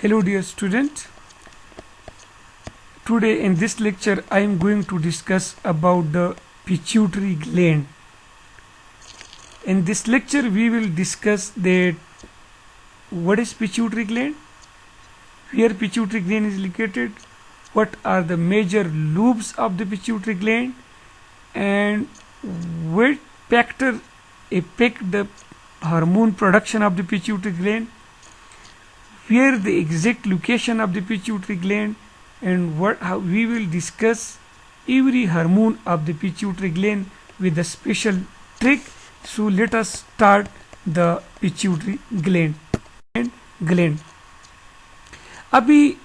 Hello dear student. Today in this lecture I am going to discuss about the pituitary gland. In this lecture we will discuss that what is pituitary gland, where pituitary gland is located, what are the major lobes of the pituitary gland, and what factor affect the hormone production of the pituitary gland, where the exact location of the pituitary gland, and how we will discuss every hormone of the pituitary gland with a special trick. So let us start the pituitary gland. अभी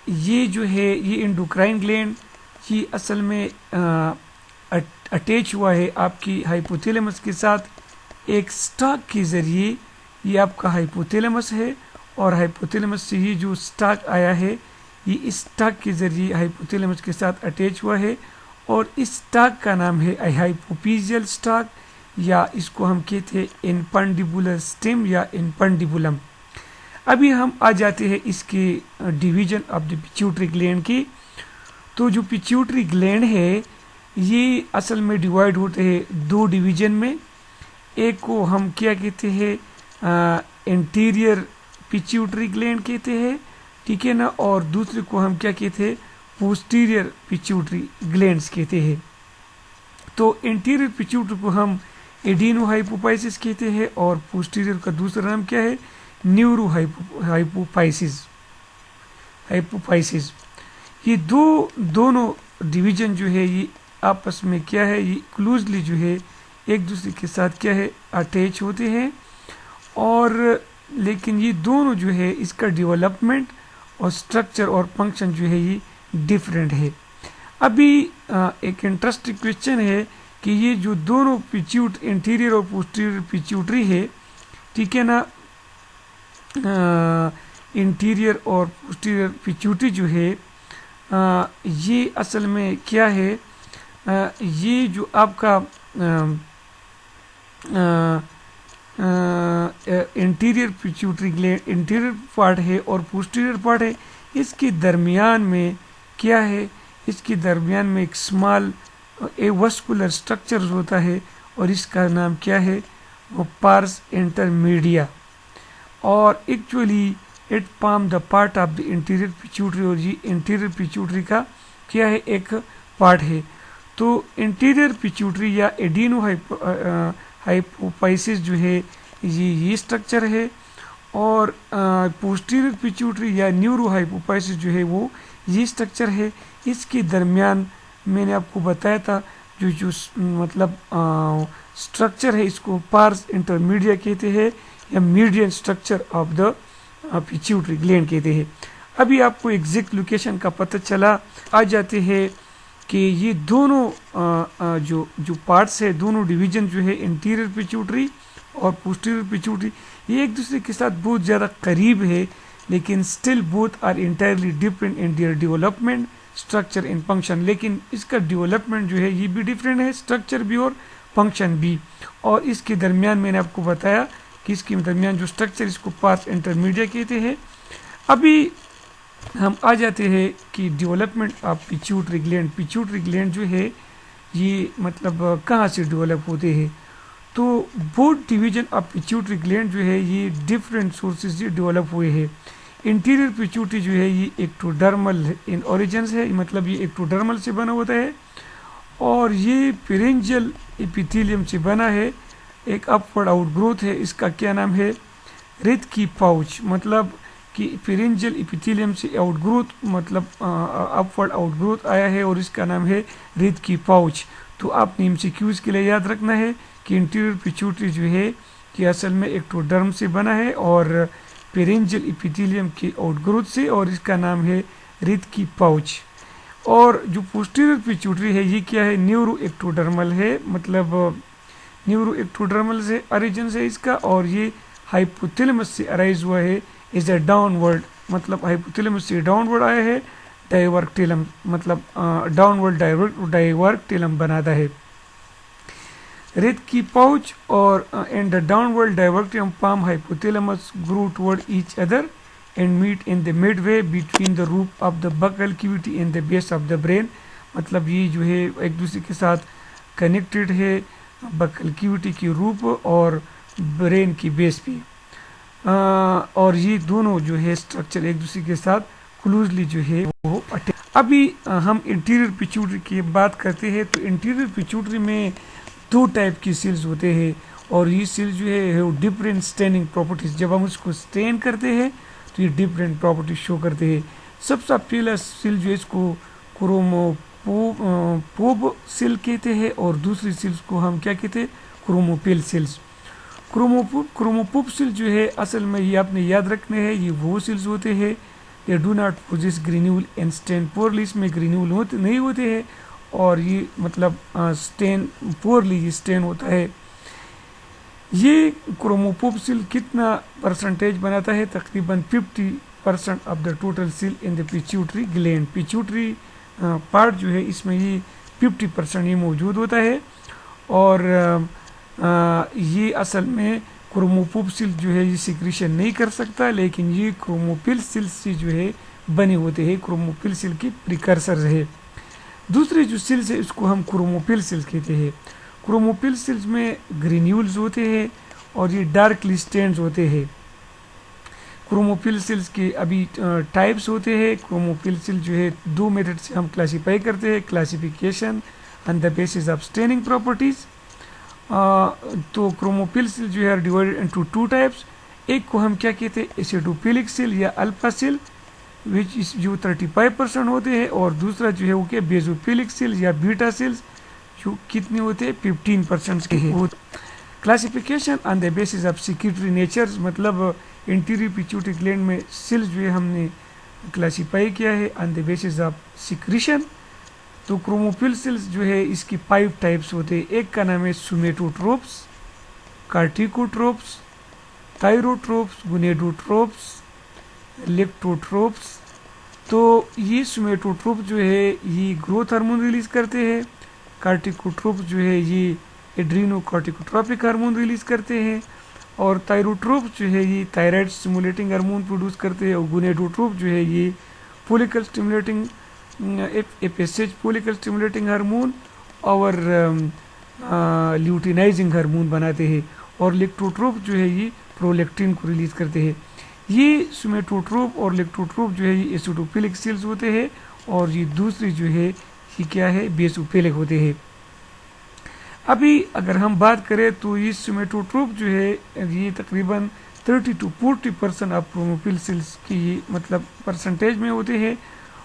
ये जो है ये endocrine gland ये असल में attach हुआ है आपकी हाइपोथैलेमस के साथ एक स्टॉक के ज़रिए। ये आपका हाइपोथैलेमस है और हाइपोथैलेमस से ही जो स्टॉक आया है ये इस स्टॉक के ज़रिए हाइपोथैलेमस के साथ अटैच हुआ है और इस स्टॉक का नाम है हाइपोफिजियल स्टॉक, या इसको हम कहते हैं इनफंडिबुलर स्टेम या इनफंडिबुलम। अभी हम आ जाते हैं इसके division of the pituitary gland की। तो जो पिट्यूटरी ग्लैंड है ये असल में डिवाइड होते हैं दो डिवीजन में। एक को हम क्या कहते हैं इंटीरियर पिट्यूटरी ग्लैंड कहते हैं, ठीक है ना, और दूसरे को हम क्या कहते हैं पोस्टीरियर पिट्यूटरी ग्लैंड्स कहते हैं। तो इंटीरियर पिट्यूटरी को हम एडिनोहाइपोफाइसिस कहते हैं और पोस्टीरियर का दूसरा नाम क्या है हाइपोफाइसिस। ये दोनों डिवीजन जो है ये आपस में क्या है ये क्लोजली जो है एक दूसरे के साथ क्या है अटैच होते हैं, और लेकिन ये दोनों जो है इसका डेवलपमेंट और स्ट्रक्चर और फंक्शन जो है ये डिफरेंट है। अभी एक इंटरेस्टिंग क्वेश्चन है कि ये जो दोनों इंटीरियर और पोस्टीरियर पिट्यूटरी है, ठीक है ना, इंटीरियर और पोस्टीरियर पिट्यूटरी जो है ये असल में क्या है ये जो आपका interior pituitary gland interior part है और पोस्टीरियर पार्ट है, इसके दरमियान में क्या है, इसके दरमियान में एक स्मॉल एवस्कुलर स्ट्रक्चर होता है और इसका नाम क्या है वो पार्स इंटरमीडिया, और actually it form the part of the interior pituitary, और ये इंटीरियर पिट्यूटरी का क्या है एक पार्ट है। तो इंटीरियर पिट्यूटरी या एडिनो हाइपोफाइसिस जो है ये स्ट्रक्चर है, और पोस्टीरियर पिट्यूटरी या न्यूरो हाइपोफाइसिस जो है वो ये स्ट्रक्चर है। इसके दरमियान मैंने आपको बताया था जो मतलब स्ट्रक्चर है इसको पार्स इंटरमीडिया कहते हैं या median structure of the pituitary gland कहते हैं। अभी आपको एग्जैक्ट लोकेशन का पता चला। आ जाते हैं कि ये दोनों जो पार्ट्स है दोनों डिवीजन जो है इंटीरियर पिट्यूटरी और पोस्टीरियर पिट्यूटरी ये एक दूसरे के साथ बहुत ज़्यादा करीब है, लेकिन still both are entirely different in their development structure in function. लेकिन इसका डेवलपमेंट जो है ये भी डिफरेंट है, स्ट्रक्चर भी और फंक्शन भी। और इसके दरमियान मैंने आपको बताया कि इसके दरमियान जो स्ट्रक्चर इसको पार्स इंटरमीडिया कहते हैं। अभी हम आ जाते हैं कि डेवलपमेंट ऑफ पिट्यूटरी ग्लैंड जो है ये मतलब कहाँ से डेवलप होते हैं। तो both division of pituitary gland जो है ये डिफरेंट सोर्सेज से डेवलप हुए हैं। इंटीरियर पिट्यूटरी जो है ये एक्टोडर्मल इन ओरिजिन है, मतलब ये एक्टोडर्मल से बना होता है और ये पेरेंजियल एपिथेलियम से बना है। एक अपवर्ड आउटग्रोथ है, इसका क्या नाम है रेतकी पाउच, मतलब कि पेरेंजियल एपिथेलियम से आउटग्रोथ मतलब अपवर्ड आउटग्रोथ आया है और इसका नाम है रेतकी पाउच। तो आपने एमसीक्यूज के लिए याद रखना है कि इंटीरियर पिट्यूटरी जो है कि असल में एक्टोडर्म से बना है और पेरेंजियल एपिथेलियम के आउटग्रोथ से, और इसका नाम है रेतकी पाउच। और जो पोस्टीरियर पिट्यूटरी है ये क्या है न्यूरो एक्टोडर्मल है, मतलब न्यूरो एक्टोडर्मल से ओरिजिन है इसका, और ये हाइपोथैलेमस से अराइज हुआ है इज अ डाउनवर्ड, मतलब हाइपोथैलेमस से डाउनवर्ड आया है, डाइवर्क्टिलम मतलब डाउनवर्ड डाइवर्क्टिलम बनाता है। रेतकी पाउच और and the downward divertium palm hypothalamus grow toward each other and meet in the midway between the root of the buccal cavity and the base of the brain. मतलब ये जो है एक दूसरे के साथ कनेक्टेड है, बकल कैविटी की रूप और ब्रेन की बेस पे। और ये दोनों जो है स्ट्रक्चर एक दूसरे के साथ क्लोजली जो है वो अटैच। अभी हम इंटीरियर पिट्यूटरी की बात करते हैं तो इंटीरियर पिट्यूटरी में दो टाइप की सेल्स होते हैं और ये सेल जो है वो डिफरेंट स्टेनिंग प्रॉपर्टीज, जब हम उसको स्टेन करते हैं तो ये डिफरेंट प्रॉपर्टीज शो करते हैं। सबसे पहला सेल जो है इसको क्रोमोपोब सेल कहते हैं और दूसरी सेल्स को हम क्या कहते हैं, क्रोमोपिल सेल्स। क्रोमोपोब सेल जो है असल में ये आपने याद रखने हैं, ये वो सेल्स होते हैं ये do not possess granule and stain poorly, इसमें ग्रेन्यूल होते नहीं होते हैं और ये मतलब स्टेन पोरली ये स्टेन होता है। ये क्रोमोपोब सेल कितना परसेंटेज बनाता है, तकरीबन 50% of the total sale in the pituitary gland. Pituitary part जो है इसमें ये 50% ये मौजूद होता है और ये असल में क्रोमोपोब सेल जो है ये सिक्रीशन नहीं कर सकता, लेकिन ये क्रोमोपिल सेल से जो है बने होते हैं, क्रोमोपिल सेल के प्रिकर्सर है। दूसरे जो सेल्स है इसको हम क्रोमोपिल सेल्स कहते हैं। क्रोमोपिल सेल्स में ग्रेन्यूल्स होते हैं और ये डार्कली स्टेन्स होते हैं। क्रोमोपिल सेल्स के अभी टाइप्स होते हैं। क्रोमोपिल सेल जो है दो मेथड से हम क्लासीफाई करते हैं, classification on the basis of staining properties. तो क्रोमोपिल सेल जो है डिवाइडेड इनटू टू टाइप्स। एक को हम क्या कहते हैं, एसिडोफिलिक सेल या अल्फा सेल विच इस जो 35% होते हैं और दूसरा जो है वो क्या बेसोफिलिक सेल या बीटा सेल्स जो कितने होते हैं 15% के हैं। Classification on the basis of secretory natures, मतलब इंटीरियर पिट्यूटरी ग्लैंड में सेल्स जो है हमने क्लासीफाई किया है on the basis of secretion. तो क्रोमोपिल सेल्स जो है इसकी 5 टाइप्स होते हैं। एक का नाम है सोमेटोट्रोप्स, कार्टिकोट्रोप्स, थायरोट्रोप्स, गुनेडोट्रोप्स, लेक्टोट्रोप्स। तो ये सोमेटोट्रोप जो है ये ग्रोथ हार्मोन रिलीज करते हैं, कार्टिकोट्रोप जो है ये एड्रीनोकॉर्टिकोट्रोपिक हार्मोन रिलीज करते हैं और थायरोट्रोप जो है ये थायराइड स्टिमुलेटिंग हार्मोन प्रोड्यूस करते हैं और गुनेडोट्रोप जो है ये follicle stimulating FSH follicle stimulating hormone और ल्यूटिनाइजिंग हार्मोन बनाते हैं और लेक्टोट्रोप जो है ये प्रोलेक्टिन को रिलीज करते हैं। ये सोमेटोट्रोप और लेक्टोट्रोप जो है ये एसिडोफिलिक सेल्स होते हैं और ये दूसरी जो है ये क्या है, बेसोफिलिक होते हैं। अभी अगर हम बात करें तो ये सोमेटोट्रोप जो है ये तकरीबन 30 to 40% ऑफ क्रोमोपिल सेल्स की मतलब परसेंटेज में होते हैं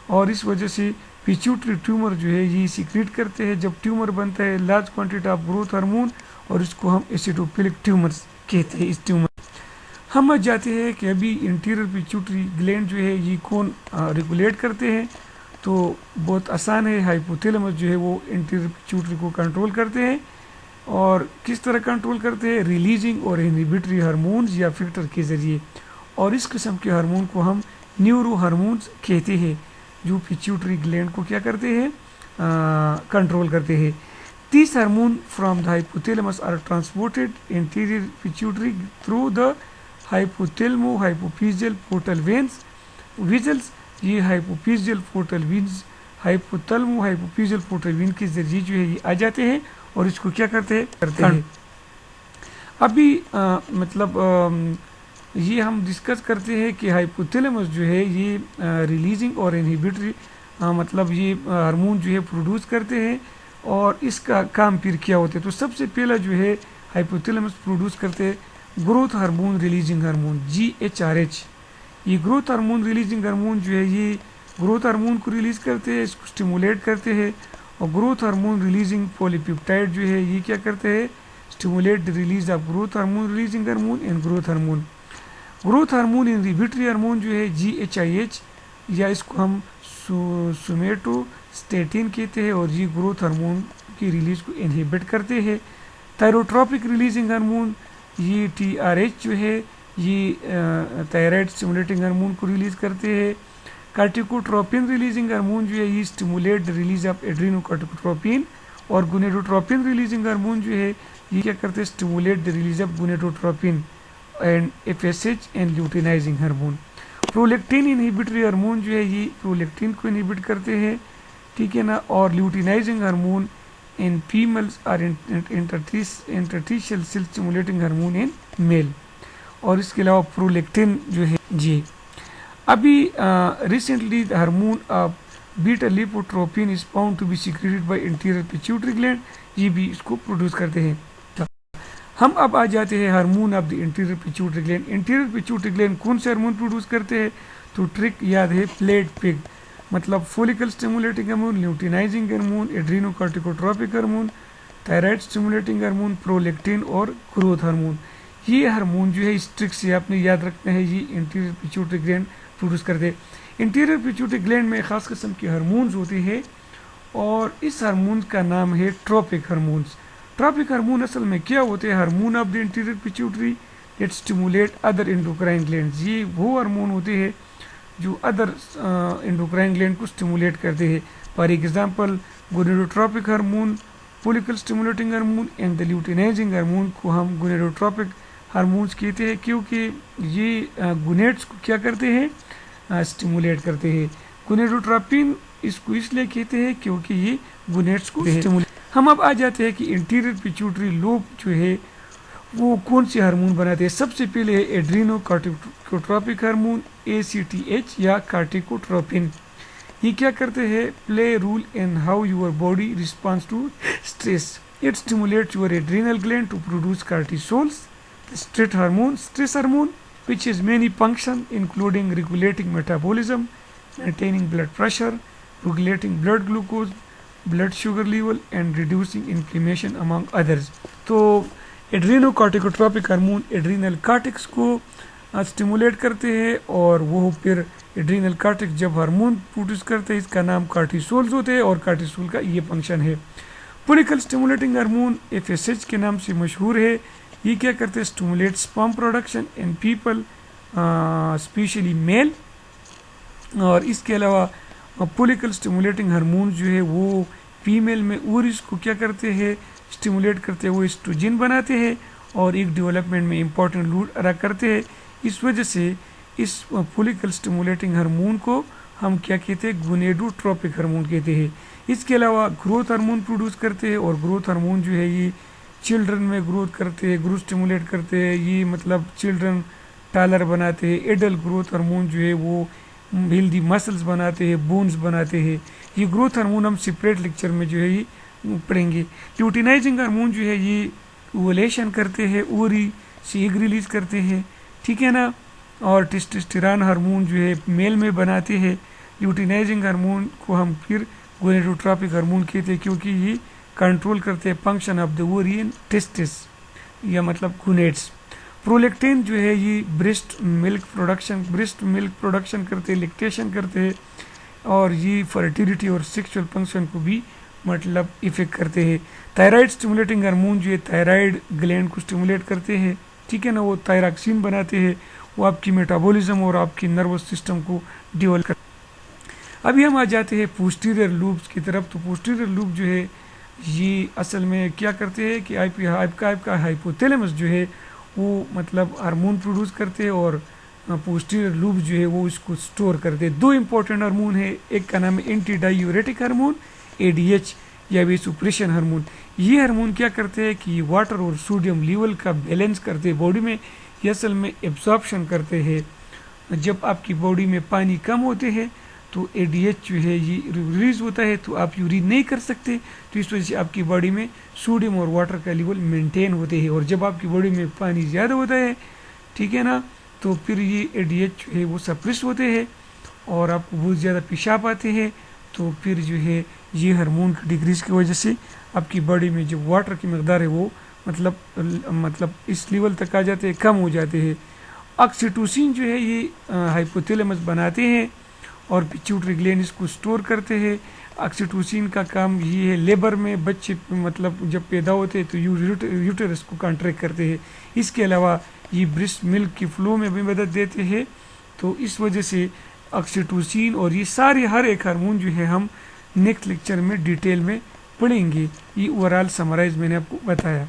और इस वजह से पिट्यूटरी ट्यूमर जो है ये सीक्रेट करते हैं। जब ट्यूमर बनता है large quantity of growth hormone और इसको हम एसिडोफिलिक ट्यूमर्स कहते हैं। इस ट्यूमर हम जाते हैं कि अभी इंटीरियर पिट्यूटरी ग्लैंड जो है ये कौन रेगुलेट करते हैं, तो बहुत आसान है। हाइपोथैलेमस जो है वो इंटीरियर पिट्यूटरी को कंट्रोल करते हैं और किस तरह कंट्रोल करते हैं, रिलीजिंग और इनहिबिटरी हार्मोन्स या फैक्टर के ज़रिए। और इस किस्म के हार्मोन को हम न्यूरो हार्मोन्स कहते हैं जो पिट्यूटरी ग्लैंड को क्या करते हैं, कंट्रोल करते हैं। These hormone from the hypothalamus are transported interior pituitary through the hypothalamo hypophyseal portal veins vessels. ये hypophyseal portal veins hypothalamo hypophyseal portal vein के जरिए जो है ये आ जाते हैं और इसको क्या करते हैं। अभी ये हम डिस्कस करते हैं कि हाइपोथैलेमस जो है ये रिलीजिंग और इनहिबिटरी मतलब ये हार्मोन जो है प्रोड्यूस करते हैं और इसका काम फिर क्या होता है। तो सबसे पहला जो है हाइपोथैलेमस प्रोड्यूस करते हैं growth hormone releasing hormone GHRH। ये ग्रोथ हार्मोन रिलीजिंग हार्मोन जो है ये ग्रोथ हार्मोन को रिलीज करते हैं, इसको स्टिमुलेट करते हैं और ग्रोथ हार्मोन रिलीजिंग पॉलीपेप्टाइड जो है ये क्या करते हैं, stimulate the release of growth hormone releasing hormone and growth hormone. Growth hormone inhibitory hormone जो है GHIH या इसको हम सोमेटोस्टेटिन कहते हैं और ये ग्रोथ हार्मोन की रिलीज को इनहिबिट करते हैं। थायरोट्रोपिक रिलीजिंग हार्मोन ये TRH जो है ये थायराइड स्टिमुलेटिंग हार्मोन को रिलीज करते हैं। कार्टिकोट्रोपिन रिलीजिंग हार्मोन जो है ये स्टिमुलेट द रिलीज ऑफ एड्रीनोकॉर्टिकोट्रोपिन और गुनेडोट्रोपिन रिलीजिंग हार्मोन जो है ये क्या करते हैं, stimulate the release of gonadotropin and FSH and luteinizing hormone. Prolactin inhibitory hormone जो है ये प्रोलेक्टिन को इनहिबिट करते हैं, ठीक है ना। और luteinizing hormone in females or interstitial cell stimulating hormone in male. और इसके अलावा प्रोलेक्टिन जो है जी अभी recently hormone of beta lipotropin is found to be secreted by interior pituitary gland, ये भी इसको प्रोड्यूस करते हैं। हम अब आ जाते हैं hormone of the interior pituitary gland. Interior pituitary gland कौन से हार्मोन प्रोड्यूस करते हैं? तो ट्रिक याद है, प्लेट पिग, मतलब follicle stimulating hormone, luteinizing hormone, adrenocorticotropic hormone, thyroid stimulating hormone, prolactin और ग्रोथ हार्मोन। ये हार्मोन जो है इस ट्रिक से आपने याद रखना है, ये इंटीरियर पिट्यूटरी ग्लैंड प्रोड्यूस करते हैं। इंटीरियर पिट्यूटरी ग्लैंड में खास किस्म के हार्मोन्स होते हैं और इस हार्मोन का नाम है ट्रोपिक हार्मोन्स। ट्रोपिक हार्मोन असल में क्या होते हैं? Hormone of the interior pituitary that stimulate other endocrine glands. ये वो हार्मोन होते हैं जो अदर एंडोक्राइन ग्लैंड को स्टिमुलेट करते हैं। For example gonadotropic hormone, follicle stimulating hormone and the luteinizing hormone को हम गोनेडोट्रोपिक हार्मोन्स कहते हैं, क्योंकि ये गोनेड्स को क्या करते हैं? स्टिमुलेट करते हैं। गोनेडोट्रोपिन इसको इसलिए कहते हैं क्योंकि ये गोनेड्स को स्टिमुलेट। हम अब आ जाते हैं कि इंटीरियर पिट्यूटरी लोब जो है वो कौन से हार्मोन बनाते हैं। सबसे पहले है एड्रीनोकॉर्टिकोट्रोपिक हार्मोन ACTH या कार्टिकोट्रोपिन। ये क्या करते हैं? Play role in how your body response to stress. It stimulates your adrenal gland to produce cortisols, stress hormone, which has many functions including regulating metabolism, maintaining blood pressure, regulating blood glucose, blood sugar level and reducing inflammation among others। तो एड्रीनोकॉर्टिकोट्रोपिक hormone adrenal cortex को stimulate करते हैं और वो फिर adrenal cortex जब hormone produce करते हैं इसका नाम कार्टिसोल्स होते हैं और कार्टिसोल का ये फंक्शन है। फोलिकल स्टिमुलेटिंग हार्मोन FSH के नाम से मशहूर है। ये क्या करते हैं? Stimulate sperm production in people specially male. और इसके अलावा फोलिकल स्टिमुलेटिंग हार्मोन जो है वो फीमेल में ओवरीज को क्या करते हैं? स्टिमुलेट करते हैं, वो एस्ट्रोजन बनाते हैं और एक डेवलपमेंट में इंपॉर्टेंट रोल अदा करते हैं। इस वजह से इस फोलिकल स्टिमुलेटिंग हार्मोन को हम क्या कहते हैं? गोनेडोट्रोपिक हार्मोन कहते हैं। इसके अलावा ग्रोथ हार्मोन प्रोड्यूस करते हैं और ग्रोथ हार्मोन जो है ये चिल्ड्रन में ग्रोथ करते हैं, ग्रोथ स्टिमुलेट करते हैं, ये मतलब चिल्ड्रन टालर बनाते हैं। एडल्ट ग्रोथ हार्मोन जो है वो हेल्दी मसल्स बनाते हैं, बोन्स बनाते हैं। ये ग्रोथ हार्मोन हम सेपरेट लेक्चर में जो है ये पढ़ेंगे। ल्यूटिनाइजिंग हार्मोन जो है ये ओवुलेशन करते हैं, ओवरी से एग रिलीज करते हैं, ठीक है ना। और टेस्टोस्टेरोन हार्मोन जो है मेल में बनाते हैं। ल्यूटिनाइजिंग हार्मोन को हम फिर गोनेडोट्रोपिक हार्मोन कहते हैं क्योंकि ये कंट्रोल करते हैं function of the ovarian testis या मतलब गोनेड्स। प्रोलेक्टिन जो है ये ब्रेस्ट मिल्क प्रोडक्शन करते हैं, लैक्टेशन करते हैं और ये फर्टिलिटी और सेक्सुअल फंक्शन को भी मतलब इफेक्ट करते हैं। थायराइड स्टिमुलेटिंग हार्मोन जो है थायराइड ग्लैंड को स्टिमुलेट करते हैं, ठीक है ना। वो थायरॉक्सिन बनाते हैं, वो आपकी मेटाबॉलिज्म और आपकी नर्वस सिस्टम को डेवलप करते हैं। अभी हम आ जाते हैं पोस्टीरियर लूब्स की तरफ। तो पोस्टीरियर लूब जो है ये असल में क्या करते हैं कि आपका हाइपोथैलेमस जो है वो मतलब हार्मोन प्रोड्यूस करते हैं और पोस्टीरियर लूब जो है वो इसको स्टोर करते हैं। दो इंपॉर्टेंट हार्मोन है, एक का नाम है एंटी डायूरेटिक हार्मोन ADH या वेसोप्रेशन हार्मोन। ये हार्मोन क्या करते हैं कि वाटर और सोडियम लेवल का बैलेंस करते हैं बॉडी में। ये असल में एब्जॉर्प्शन करते हैं। जब आपकी बॉडी में पानी कम होते हैं तो ADH जो है ये रिलीज होता है, तो आप यूरिन नहीं कर सकते, तो इस वजह से आपकी बॉडी में सोडियम और वाटर का लेवल मेंटेन होते हैं। और जब आपकी बॉडी में पानी ज़्यादा होता है, ठीक है ना, तो फिर ये ADH जो है वो सप्रेस होते हैं और आपको बहुत ज़्यादा पेशाब आते हैं। तो फिर जो है ये हार्मोन की डिक्रीज की वजह से आपकी बॉडी में जो वाटर की मकदार है वो मतलब इस लेवल तक आ जाते हैं, कम हो जाते हैं। ऑक्सीटोसिन जो है ये हाइपोथैलेमस बनाते हैं और पिट्यूटरी ग्लैंड इसको स्टोर करते हैं। ऑक्सीटोसिन का काम ये है, लेबर में बच्चे मतलब जब पैदा होते हैं तो यूटेरस को कॉन्ट्रैक्ट करते हैं। इसके अलावा ये ब्रेस्ट मिल्क की फ्लो में भी मदद देते हैं। तो इस वजह से ऑक्सीटोसिन और ये सारे हर एक हार्मोन जो है हम नेक्स्ट लेक्चर में डिटेल में पढ़ेंगे। ये ओवरऑल समराइज मैंने आपको बताया।